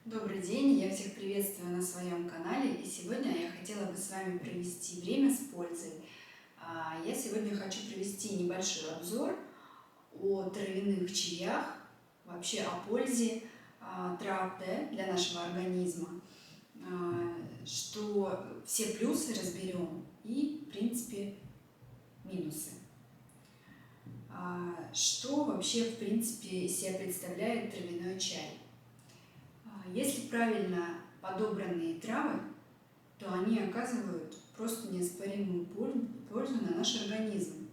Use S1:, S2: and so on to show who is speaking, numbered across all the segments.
S1: Добрый день, я всех приветствую на своем канале, и сегодня я хотела бы с вами провести время с пользой. Я сегодня хочу провести небольшой обзор о травяных чаях, вообще о пользе трав, для нашего организма, что все плюсы разберем и, в принципе, минусы. Что вообще, в принципе, из себя представляет травяной чай? Если правильно подобранные травы, то они оказывают просто неоспоримую пользу на наш организм.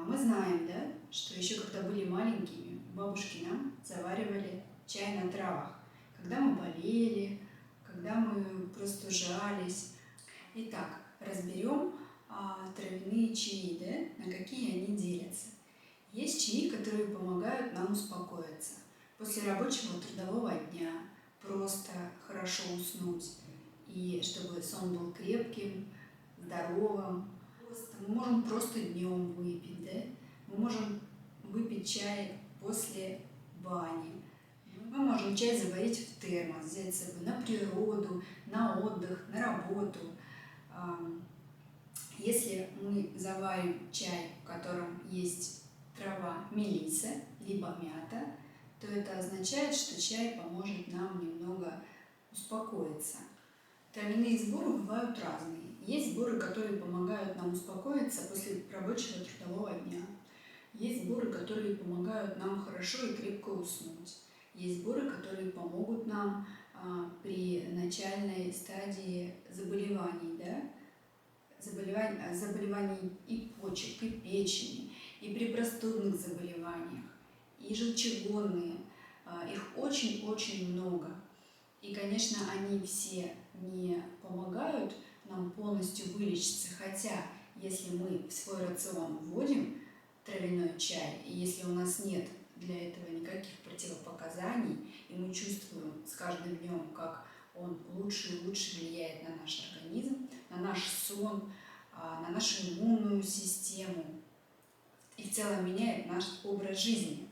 S1: Мы знаем, что еще когда были маленькими, бабушки нам заваривали чай на травах, когда мы болели, когда мы простужались. Итак, разберем травяные чаи, на какие они делятся. Есть чаи, которые помогают нам успокоиться после рабочего трудового дня, просто хорошо уснуть, и чтобы сон был крепким, здоровым. Мы можем просто днем выпить, мы можем выпить чай после бани. Мы можем чай заварить в термос, взять с собой на природу, на отдых, на работу. Если мы заварим чай, в котором есть трава мелиса, либо мята, то это означает, что чай поможет нам немного успокоиться. Травяные сборы бывают разные. Есть сборы, которые помогают нам успокоиться после рабочего трудового дня. Есть сборы, которые помогают нам хорошо и крепко уснуть. Есть сборы, которые помогут нам при начальной стадии заболеваний, заболеваний и почек, и печени, и при простудных заболеваниях, и желчегонные. Их очень-очень много. И, конечно, они все не помогают нам полностью вылечиться, хотя если мы в свой рацион вводим травяной чай, и если у нас нет для этого никаких противопоказаний, и мы чувствуем с каждым днем, как он лучше и лучше влияет на наш организм, на наш сон, на нашу иммунную систему и в целом меняет наш образ жизни,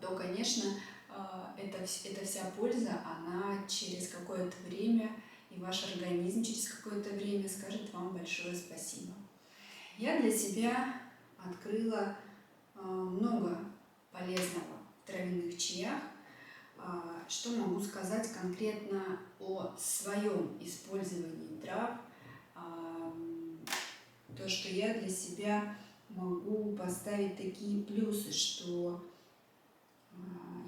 S1: то, конечно, эта вся польза, она через какое-то время, и ваш организм через какое-то время скажет вам большое спасибо. Я для себя открыла много полезного в травяных чаях. Что могу сказать конкретно о своем использовании трав? То, что я для себя могу поставить такие плюсы, что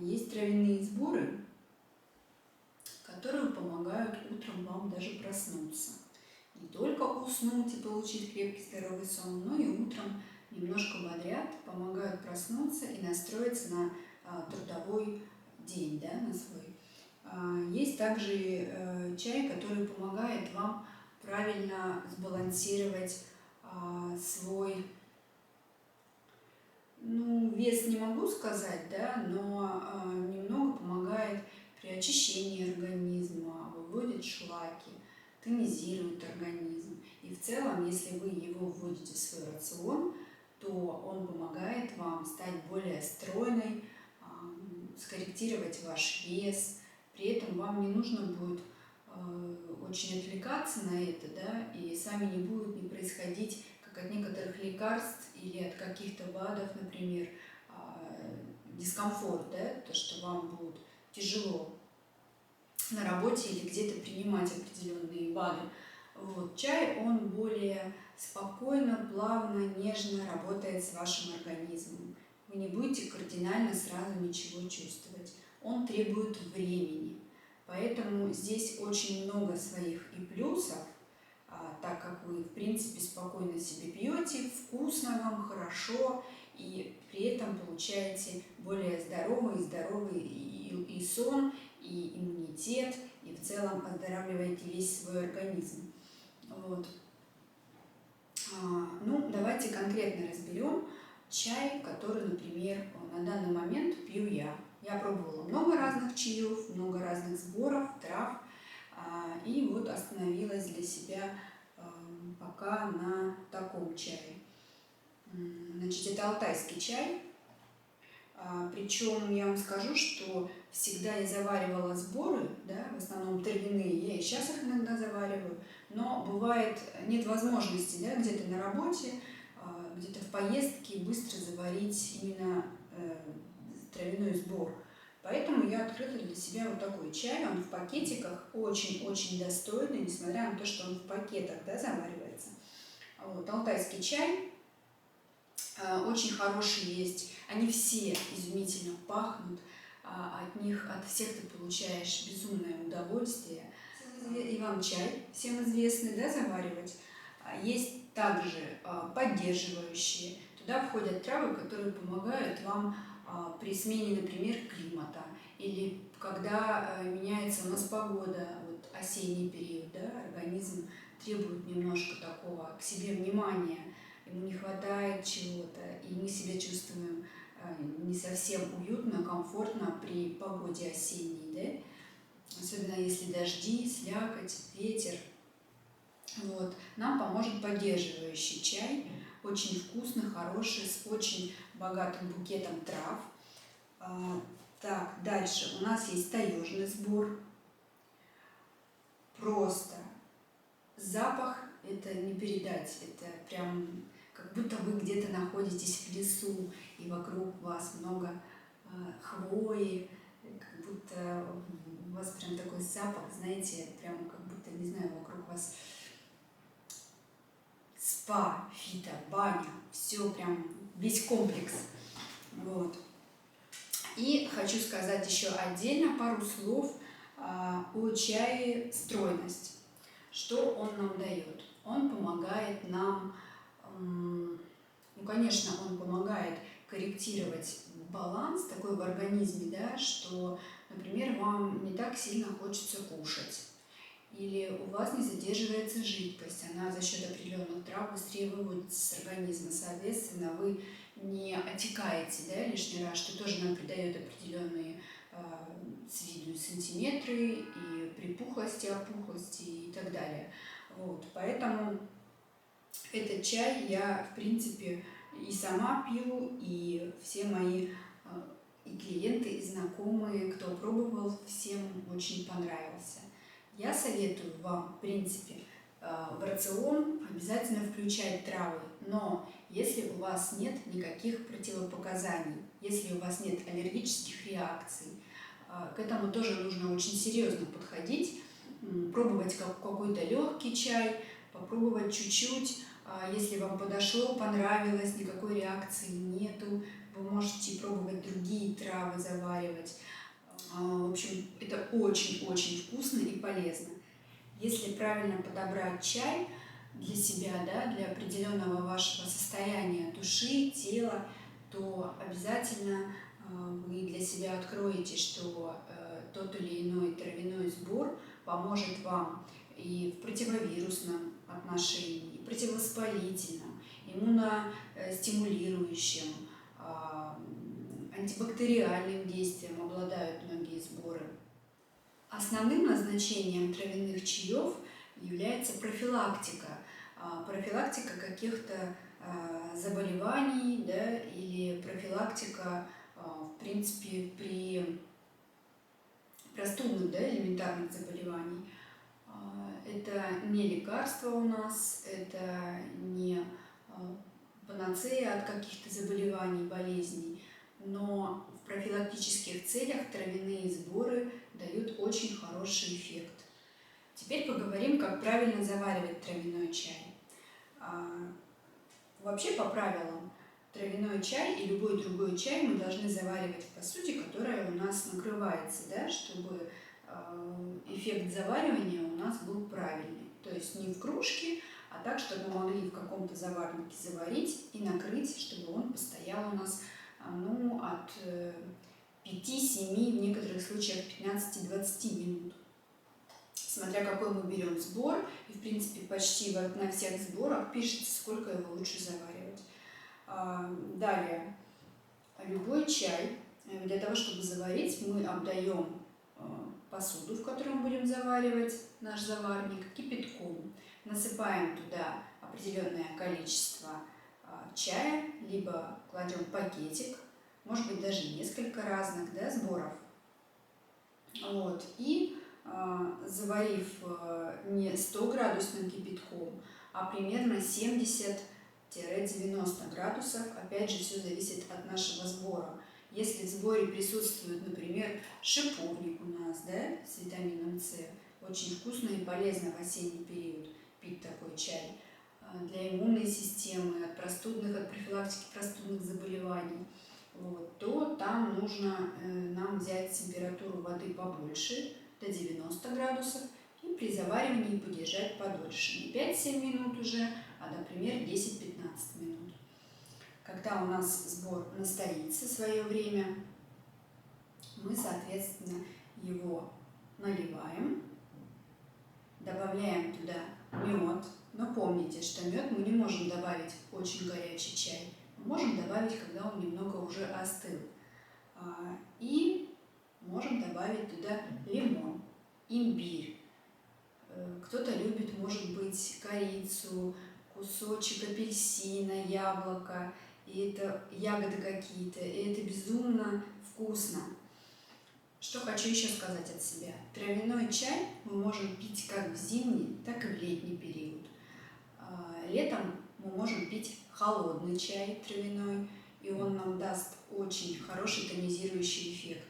S1: есть травяные сборы, которые помогают утром вам даже проснуться. Не только уснуть и получить крепкий здоровый сон, но и утром немножко бодрят, помогают проснуться и настроиться на трудовой день, на свой. Есть также чай, который помогает вам правильно сбалансировать свой, вес не могу сказать, но немного помогает при очищении организма, выводит шлаки, тонизирует организм. И в целом, если вы его вводите в свой рацион, то он помогает вам стать более стройной, скорректировать ваш вес. При этом вам не нужно будет очень отвлекаться на это, и с вами не будет происходить, как от некоторых лекарств или от каких-то БАДов, например, дискомфорт, то, что вам будет тяжело на работе или где-то принимать определенные БАДы. Чай, он более спокойно, плавно, нежно работает с вашим организмом. Вы не будете кардинально сразу ничего чувствовать. Он требует времени. Поэтому здесь очень много своих и плюсов, так как вы, в принципе, спокойно себе пьете, вкусно вам, хорошо, и при этом получаете более здоровый и сон, и иммунитет, и в целом оздоравливаете весь свой организм. Давайте конкретно разберем чай, который, например, на данный момент пью я. Я пробовала много разных чаев, много разных сборов, трав, и остановилась для себя пока на таком чае. Это алтайский чай. Причем я вам скажу, что всегда я заваривала сборы, да, в основном травяные, я и сейчас их иногда завариваю, но бывает нет возможности, да, где-то на работе, где-то в поездке быстро заварить именно травяной сбор. Поэтому я открыла для себя вот такой чай, он в пакетиках, очень-очень достойный, несмотря на то, что он в пакетах, да, заваривается. Вот, алтайский чай очень хороший есть, они все изумительно пахнут, от них, от всех ты получаешь безумное удовольствие. И вам чай всем известный, да, заваривать. Есть также поддерживающие. Туда входят травы, которые помогают вам при смене, например, климата, или когда меняется у нас погода, вот осенний период, да, организм требует немножко такого к себе внимания, ему не хватает чего-то, и мы себя чувствуем не совсем уютно, комфортно при погоде осенней, да? Особенно если дожди, слякоть, ветер. Вот. Нам поможет поддерживающий чай, очень вкусный, хороший, с очень богатым букетом трав. Так, дальше у нас есть таежный сбор. Просто запах это не передать, это прям как будто вы где-то находитесь в лесу, и вокруг вас много хвои, как будто у вас прям такой запах, знаете, прям как будто, не знаю, вокруг вас спа, фито, баня, все прям, весь комплекс. Вот. И хочу сказать еще отдельно пару слов о чае «Стройность». Что он нам дает? Он помогает нам, ну, конечно, он помогает корректировать баланс такой в организме, да, что, например, вам не так сильно хочется кушать, или у вас не задерживается жидкость, она за счет определенных трав быстрее выводится с организма, соответственно, вы не отекаете, да, лишний раз, что тоже нам придает определенные с виду сантиметры и припухлости, опухлости и так далее. Вот, поэтому этот чай я, в принципе, и сама пью, и все мои и клиенты, и знакомые, кто пробовал, всем очень понравился. Я советую вам, в принципе, в рацион обязательно включать травы, но если у вас нет никаких противопоказаний, если у вас нет аллергических реакций, к этому тоже нужно очень серьезно подходить, пробовать какой-то легкий чай, попробовать чуть-чуть, если вам подошло, понравилось, никакой реакции нету, вы можете пробовать другие травы заваривать. В общем, это очень-очень вкусно и полезно. Если правильно подобрать чай для себя, да, для определенного вашего состояния души, тела, то обязательно вы для себя откроете, что тот или иной травяной сбор поможет вам и в противовирусном отношении, и противовоспалительном, иммуностимулирующем, антибактериальным действием обладают многие сборы. Основным назначением травяных чаев является профилактика. Профилактика каких-то заболеваний, да, или профилактика, в принципе, при простудных, да, элементарных заболеваний. Это не лекарство у нас, это не панацея от каких-то заболеваний, болезней, но в профилактических целях травяные сборы дают очень хороший эффект. Теперь поговорим, как правильно заваривать травяной чай. Вообще, по правилам, травяной чай и любой другой чай мы должны заваривать в посуде, которая у нас накрывается, да, чтобы эффект заваривания у нас был правильный. То есть не в кружке, а так, чтобы мы могли в каком-то заварнике заварить и накрыть, чтобы он постоял у нас от 5-7, в некоторых случаях 15-20 минут. Смотря какой мы берем сбор, и в принципе почти на всех сборах пишется, сколько его лучше заваривать. Далее, любой чай, для того, чтобы заварить, мы обдаем посуду, в которой мы будем заваривать наш заварник, кипятком. Насыпаем туда определенное количество чая, либо кладем пакетик может быть даже несколько разных, да, сборов. Вот. И заварив не 100-градусным кипятком, а примерно 70-90 градусов, опять же, все зависит от нашего сбора. Если в сборе присутствует, например, шиповник у нас, да, с витамином С, очень вкусно и полезно в осенний период пить такой чай для иммунной системы, от простудных, от профилактики простудных заболеваний, вот, то там нужно нам взять температуру воды побольше, до 90 градусов, и при заваривании подержать подольше. Не 5-7 минут уже, а, например, 10-15 минут. Когда у нас сбор настоится свое время, мы, соответственно, его наливаем, добавляем туда мед. Но помните, что мед мы не можем добавить в очень горячий чай. Мы можем добавить, когда он немного уже остыл. И можем добавить туда лимон, имбирь. Кто-то любит, может быть, корицу, кусочек апельсина, яблоко, и это ягоды какие-то, и это безумно вкусно. Что хочу еще сказать от себя. Травяной чай мы можем пить как в зимний, так и в летний период. Летом мы можем пить холодный чай травяной, и он нам даст очень хороший тонизирующий эффект.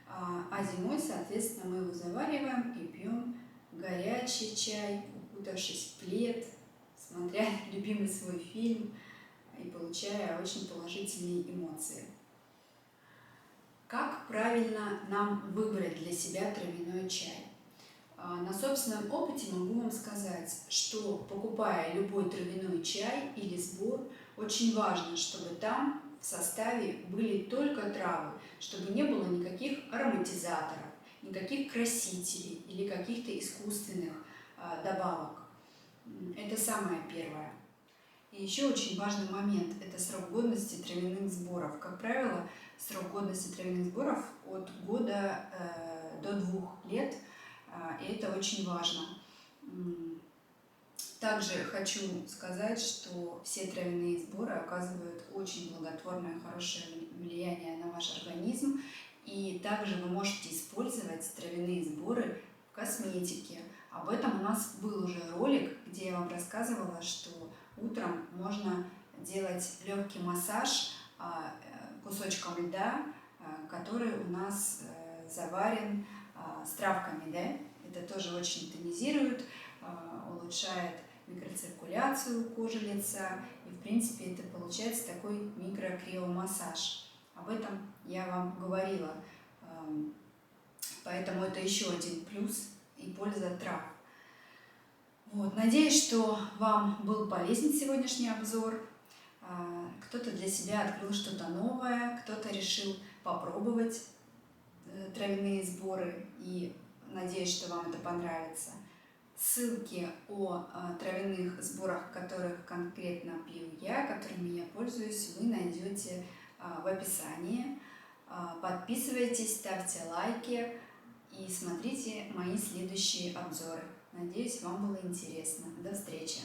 S1: А зимой, соответственно, мы его завариваем и пьем горячий чай, укутавшись в плед, смотря любимый свой фильм и получая очень положительные эмоции. Как правильно нам выбрать для себя травяной чай? На собственном опыте могу вам сказать, что, покупая любой травяной чай или сбор, очень важно, чтобы там в составе были только травы, чтобы не было никаких ароматизаторов, никаких красителей или каких-то искусственных добавок. Это самое первое. И еще очень важный момент – это срок годности травяных сборов. Как правило, срок годности травяных сборов от года до 2 лет, и это очень важно. Также хочу сказать, что все травяные сборы оказывают очень благотворное, хорошее влияние на ваш организм. И также вы можете использовать травяные сборы в косметике. Об этом у нас был уже ролик, где я вам рассказывала, что утром можно делать легкий массаж кусочком льда, который у нас заварен с травками, да? Это тоже очень тонизирует, улучшает микроциркуляцию кожи лица, и в принципе это получается такой микрокриомассаж. Об этом я вам говорила, поэтому это еще один плюс и польза трав. Вот. Надеюсь, что вам был полезен сегодняшний обзор. Кто-то для себя открыл что-то новое, кто-то решил попробовать травяные сборы, и надеюсь, что вам это понравится. Ссылки о травяных сборах, которых конкретно пью я, которыми я пользуюсь, вы найдете в описании. Подписывайтесь, ставьте лайки и смотрите мои следующие обзоры. Надеюсь, вам было интересно. До встречи!